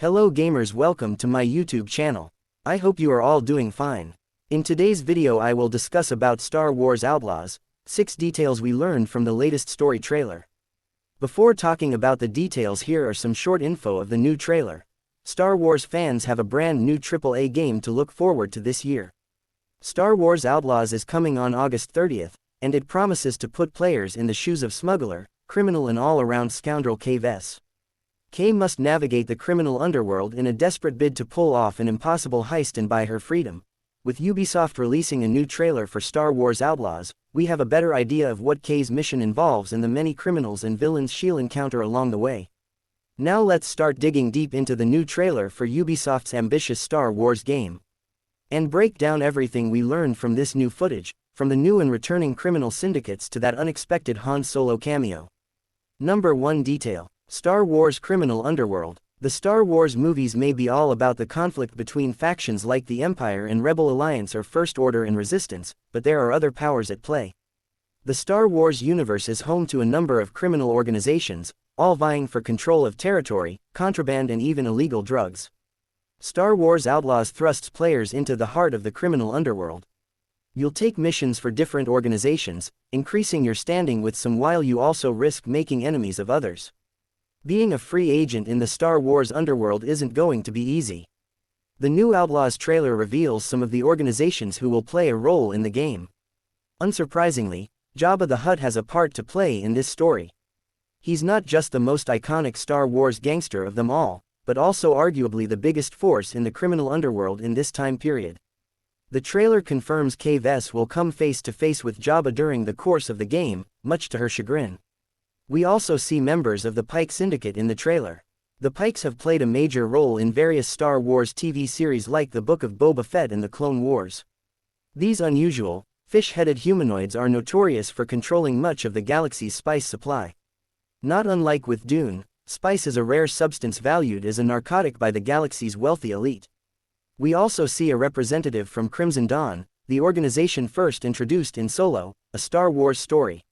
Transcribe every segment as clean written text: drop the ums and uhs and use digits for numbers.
Hello gamers, welcome to my YouTube channel. I hope you are all doing fine. In today's video I will discuss about Star Wars Outlaws, 6 details we learned from the latest story trailer. Before talking about the details, here are some short info of the new trailer. Star Wars fans have a brand new AAA game to look forward to this year. Star Wars Outlaws is coming on August 30th, and it promises to put players in the shoes of smuggler, criminal and all-around scoundrel Kay Kay must navigate the criminal underworld in a desperate bid to pull off an impossible heist and buy her freedom. With Ubisoft releasing a new trailer for Star Wars Outlaws, we have a better idea of what Kay's mission involves and the many criminals and villains she'll encounter along the way. Now let's start digging deep into the new trailer for Ubisoft's ambitious Star Wars game, and break down everything we learned from this new footage, from the new and returning criminal syndicates to that unexpected Han Solo cameo. Number 1 detail. Star Wars Criminal Underworld. The Star Wars movies may be all about the conflict between factions like the Empire and Rebel Alliance or First Order and Resistance, but there are other powers at play. The Star Wars universe is home to a number of criminal organizations, all vying for control of territory, contraband and even illegal drugs. Star Wars Outlaws thrusts players into the heart of the criminal underworld. You'll take missions for different organizations, increasing your standing with some while you also risk making enemies of others. Being a free agent in the Star Wars underworld isn't going to be easy. The new Outlaws trailer reveals some of the organizations who will play a role in the game. Unsurprisingly, Jabba the Hutt has a part to play in this story. He's not just the most iconic Star Wars gangster of them all, but also arguably the biggest force in the criminal underworld in this time period. The trailer confirms Kay will come face to face with Jabba during the course of the game, much to her chagrin. We also see members of the Pike Syndicate in the trailer. The Pikes have played a major role in various Star Wars TV series like The Book of Boba Fett and The Clone Wars. These unusual, fish-headed humanoids are notorious for controlling much of the galaxy's spice supply. Not unlike with Dune, spice is a rare substance valued as a narcotic by the galaxy's wealthy elite. We also see a representative from Crimson Dawn, the organization first introduced in Solo, a Star Wars story.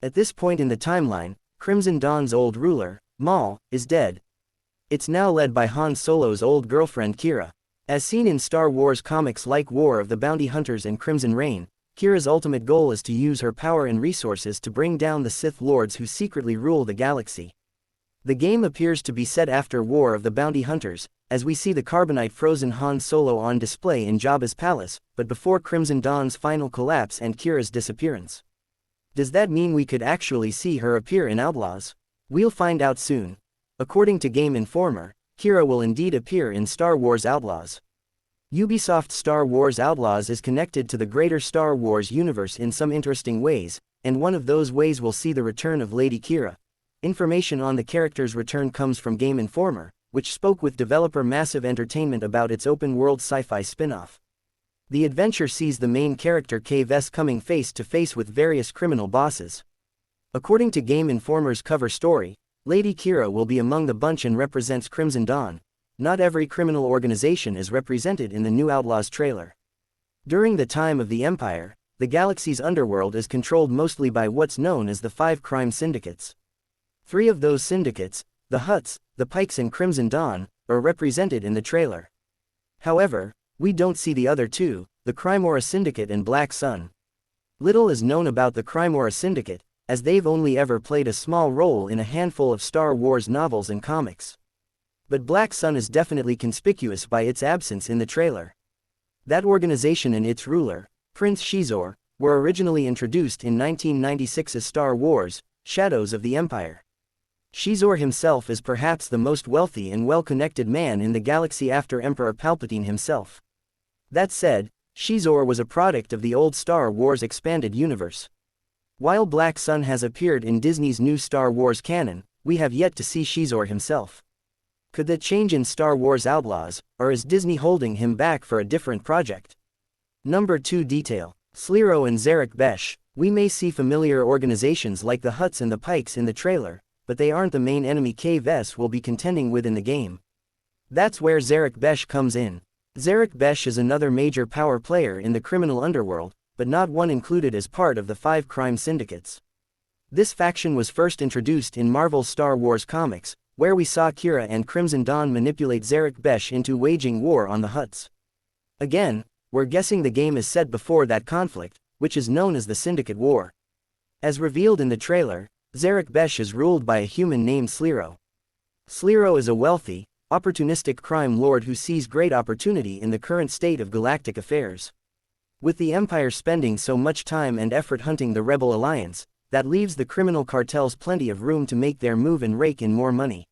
At this point in the timeline, Crimson Dawn's old ruler, Maul, is dead. It's now led by Han Solo's old girlfriend Qi'ra. As seen in Star Wars comics like War of the Bounty Hunters and Crimson Reign, Qi'ra's ultimate goal is to use her power and resources to bring down the Sith Lords who secretly rule the galaxy. The game appears to be set after War of the Bounty Hunters, as we see the carbonite frozen Han Solo on display in Jabba's palace, but before Crimson Dawn's final collapse and Qi'ra's disappearance. Does that mean we could actually see her appear in Outlaws? We'll find out soon. According to Game Informer, Qi'ra will indeed appear in Star Wars Outlaws. Ubisoft's Star Wars Outlaws is connected to the greater Star Wars universe in some interesting ways, and one of those ways will see the return of Lady Qi'ra. Information on the character's return comes from Game Informer, which spoke with developer Massive Entertainment about its open-world sci-fi spin-off. The adventure sees the main character Kay coming face to face with various criminal bosses. According to Game Informer's cover story, Lady Qi'ra will be among the bunch and represents Crimson Dawn. Not every criminal organization is represented in the new Outlaws trailer. During the time of the Empire, the galaxy's underworld is controlled mostly by what's known as the 5 crime syndicates. 3 of those syndicates, the Hutts, the Pikes and Crimson Dawn, are represented in the trailer. However, we don't see the other 2, the Crymora Syndicate and Black Sun. Little is known about the Crymora Syndicate, as they've only ever played a small role in a handful of Star Wars novels and comics. But Black Sun is definitely conspicuous by its absence in the trailer. That organization and its ruler, Prince Xizor, were originally introduced in 1996's Star Wars, Shadows of the Empire. Xizor himself is perhaps the most wealthy and well-connected man in the galaxy after Emperor Palpatine himself. That said, Xizor was a product of the old Star Wars expanded universe. While Black Sun has appeared in Disney's new Star Wars canon, we have yet to see Xizor himself. Could that change in Star Wars Outlaws, or is Disney holding him back for a different project? Number 2 detail. Sliro and Zarek Besh. We may see familiar organizations like the Hutts and the Pikes in the trailer, but they aren't the main enemy Kay will be contending with in the game. That's where Zarek Besh comes in. Zarek Besh is another major power player in the criminal underworld, but not one included as part of the 5 crime syndicates. This faction was first introduced in Marvel's Star Wars comics, where we saw Kira and Crimson Dawn manipulate Zarek Besh into waging war on the Hutts. Again, we're guessing the game is set before that conflict, which is known as the Syndicate War. As revealed in the trailer, Zarek Besh is ruled by a human named Sliro. Sliro is a wealthy, opportunistic crime lord who sees great opportunity in the current state of galactic affairs. With the Empire spending so much time and effort hunting the Rebel Alliance, that leaves the criminal cartels plenty of room to make their move and rake in more money.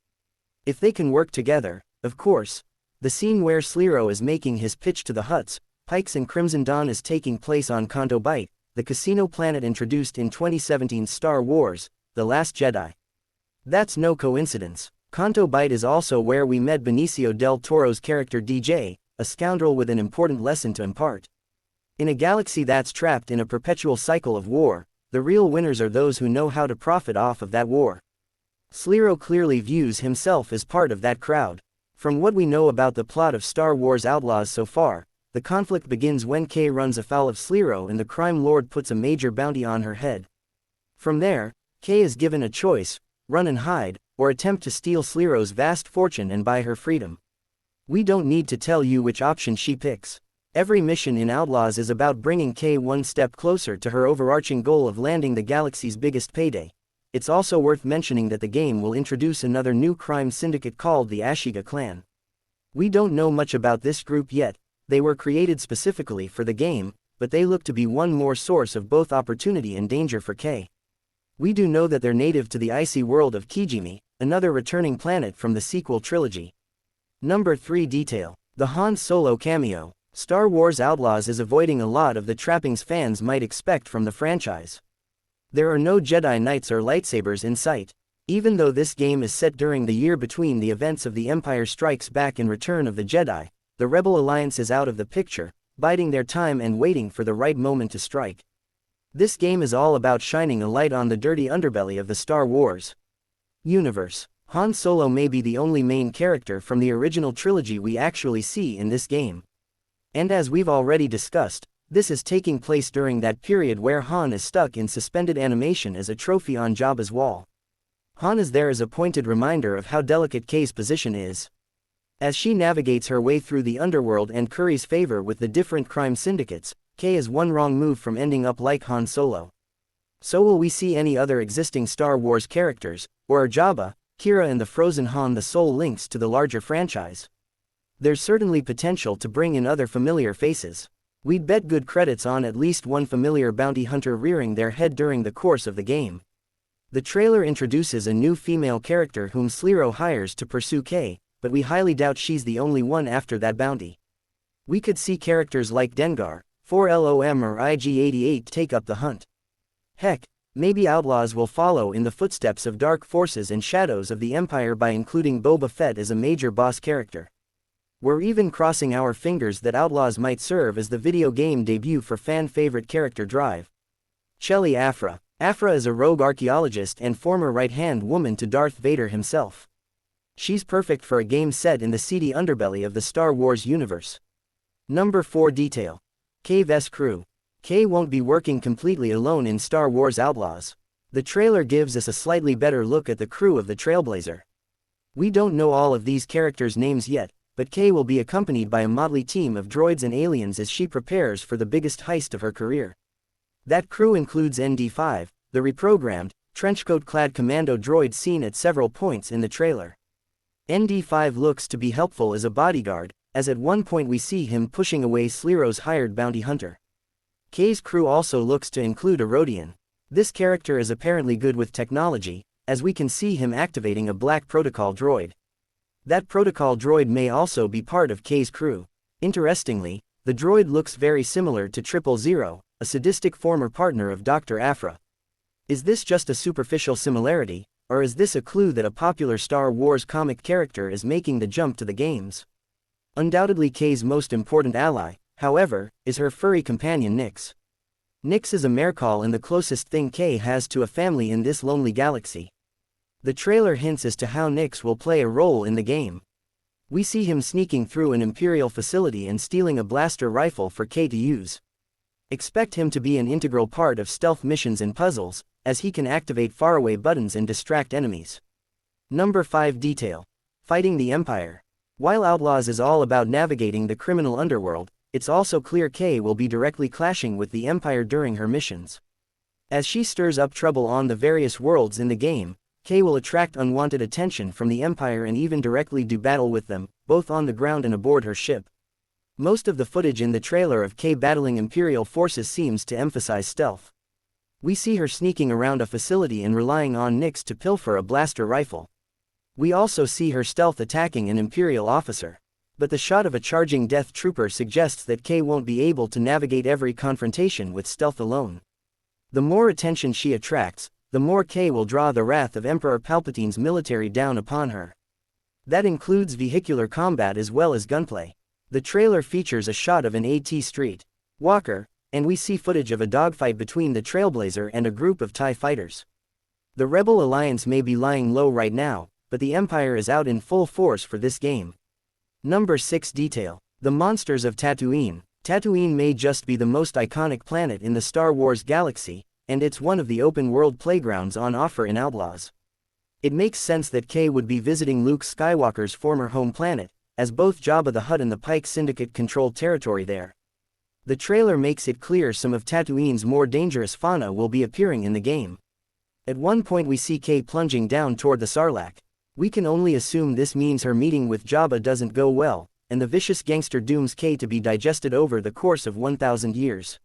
If they can work together, of course. The scene where Sliro is making his pitch to the Hutts, Pikes and Crimson Dawn is taking place on Canto Bight, the casino planet introduced in 2017's Star Wars: The Last Jedi. That's no coincidence. Canto Bight is also where we met Benicio del Toro's character DJ, a scoundrel with an important lesson to impart. In a galaxy that's trapped in a perpetual cycle of war, the real winners are those who know how to profit off of that war. Sliro clearly views himself as part of that crowd. From what we know about the plot of Star Wars Outlaws so far, the conflict begins when Kay runs afoul of Sliro and the crime lord puts a major bounty on her head. From there, Kay is given a choice: run and hide, or attempt to steal Sliro's vast fortune and buy her freedom. We don't need to tell you which option she picks. Every mission in Outlaws is about bringing Kay one step closer to her overarching goal of landing the galaxy's biggest payday. It's also worth mentioning that the game will introduce another new crime syndicate called the Ashiga Clan. We don't know much about this group yet. They were created specifically for the game, but they look to be one more source of both opportunity and danger for Kay. We do know that they're native to the icy world of Kijimi, another returning planet from the sequel trilogy. Number 3 detail. The Han Solo cameo. Star Wars Outlaws is avoiding a lot of the trappings fans might expect from the franchise. There are no Jedi Knights or lightsabers in sight. Even though this game is set during the year between the events of The Empire Strikes Back and Return of the Jedi, the Rebel Alliance is out of the picture, biding their time and waiting for the right moment to strike. This game is all about shining a light on the dirty underbelly of the Star Wars universe. Han Solo may be the only main character from the original trilogy we actually see in this game. And as we've already discussed, this is taking place during that period where Han is stuck in suspended animation as a trophy on Jabba's wall. Han is there as a pointed reminder of how delicate Kay's position is. As she navigates her way through the underworld and curries favor with the different crime syndicates, Kay is one wrong move from ending up like Han Solo. So will we see any other existing Star Wars characters, or are Jabba, Kira and the frozen Han the sole links to the larger franchise? There's certainly potential to bring in other familiar faces. We'd bet good credits on at least one familiar bounty hunter rearing their head during the course of the game. The trailer introduces a new female character whom Sliro hires to pursue Kay, but we highly doubt she's the only one after that bounty. We could see characters like Dengar, 4LOM or IG-88 take up the hunt. Heck, maybe Outlaws will follow in the footsteps of Dark Forces and Shadows of the Empire by including Boba Fett as a major boss character. We're even crossing our fingers that Outlaws might serve as the video game debut for fan-favorite character Drive. Chelli Afra. Afra is a rogue archaeologist and former right-hand woman to Darth Vader himself. She's perfect for a game set in the seedy underbelly of the Star Wars universe. Number 4 detail. Kay's crew. Kay won't be working completely alone in Star Wars Outlaws. The trailer gives us a slightly better look at the crew of the Trailblazer. We don't know all of these characters' names yet, but Kay will be accompanied by a motley team of droids and aliens as she prepares for the biggest heist of her career. That crew includes ND5, the reprogrammed, trenchcoat-clad commando droid seen at several points in the trailer. ND5 looks to be helpful as a bodyguard, as at one point we see him pushing away Sliro's hired bounty hunter. Kay's crew also looks to include a Rodian. This character is apparently good with technology, as we can see him activating a black protocol droid. That protocol droid may also be part of Kay's crew. Interestingly, the droid looks very similar to 000, a sadistic former partner of Dr. Afra. Is this just a superficial similarity, or is this a clue that a popular Star Wars comic character is making the jump to the games? Undoubtedly Kay's most important ally, however, is her furry companion Nix. Nix is a Mercall and the closest thing Kay has to a family in this lonely galaxy. The trailer hints as to how Nix will play a role in the game. We see him sneaking through an Imperial facility and stealing a blaster rifle for Kay to use. Expect him to be an integral part of stealth missions and puzzles, as he can activate faraway buttons and distract enemies. Number 5 Detail. Fighting the Empire. While Outlaws is all about navigating the criminal underworld, it's also clear Kay will be directly clashing with the Empire during her missions. As she stirs up trouble on the various worlds in the game, Kay will attract unwanted attention from the Empire and even directly do battle with them, both on the ground and aboard her ship. Most of the footage in the trailer of Kay battling Imperial forces seems to emphasize stealth. We see her sneaking around a facility and relying on Nyx to pilfer a blaster rifle. We also see her stealth attacking an Imperial officer. But the shot of a charging Death Trooper suggests that Kay won't be able to navigate every confrontation with stealth alone. The more attention she attracts, the more Kay will draw the wrath of Emperor Palpatine's military down upon her. That includes vehicular combat as well as gunplay. The trailer features a shot of an AT Street Walker, and we see footage of a dogfight between the Trailblazer and a group of TIE fighters. The Rebel Alliance may be lying low right now, but the Empire is out in full force for this game. Number 6 Detail. The monsters of Tatooine. Tatooine may just be the most iconic planet in the Star Wars galaxy, and it's one of the open-world playgrounds on offer in Outlaws. It makes sense that Kay would be visiting Luke Skywalker's former home planet, as both Jabba the Hutt and the Pike Syndicate control territory there. The trailer makes it clear some of Tatooine's more dangerous fauna will be appearing in the game. At one point we see Kay plunging down toward the Sarlacc. We can only assume this means her meeting with Jabba doesn't go well, and the vicious gangster dooms Kay to be digested over the course of 1,000 years.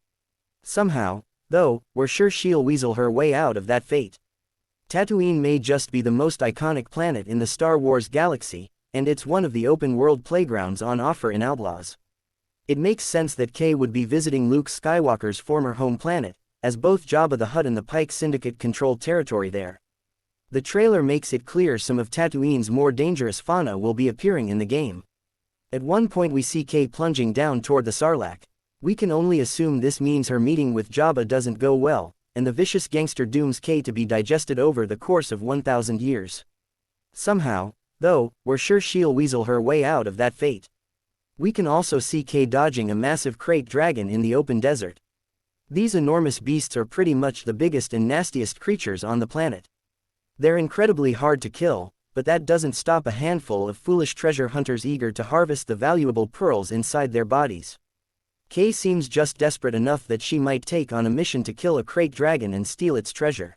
Somehow, though, we're sure she'll weasel her way out of that fate. Tatooine may just be the most iconic planet in the Star Wars galaxy, and it's one of the open-world playgrounds on offer in Outlaws. It makes sense that Kay would be visiting Luke Skywalker's former home planet, as both Jabba the Hutt and the Pike Syndicate control territory there. The trailer makes it clear some of Tatooine's more dangerous fauna will be appearing in the game. At one point we see Kay plunging down toward the Sarlacc. We can only assume this means her meeting with Jabba doesn't go well, and the vicious gangster dooms Kay to be digested over the course of 1,000 years. Somehow, though, we're sure she'll weasel her way out of that fate. We can also see Kay dodging a massive crate dragon in the open desert. These enormous beasts are pretty much the biggest and nastiest creatures on the planet. They're incredibly hard to kill, but that doesn't stop a handful of foolish treasure hunters eager to harvest the valuable pearls inside their bodies. Kay seems just desperate enough that she might take on a mission to kill a crate dragon and steal its treasure.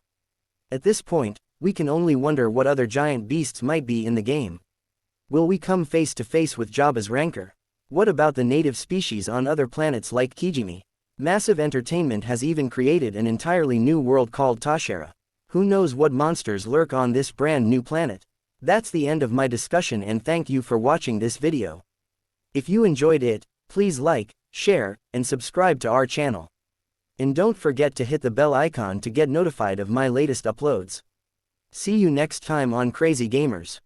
At this point, we can only wonder what other giant beasts might be in the game. Will we come face to face with Jabba's rancor? What about the native species on other planets like Kijimi? Massive Entertainment has even created an entirely new world called Tashera. Who knows what monsters lurk on this brand new planet? That's the end of my discussion, and thank you for watching this video. If you enjoyed it, please like, share, and subscribe to our channel. And don't forget to hit the bell icon to get notified of my latest uploads. See you next time on Crazy Gamers.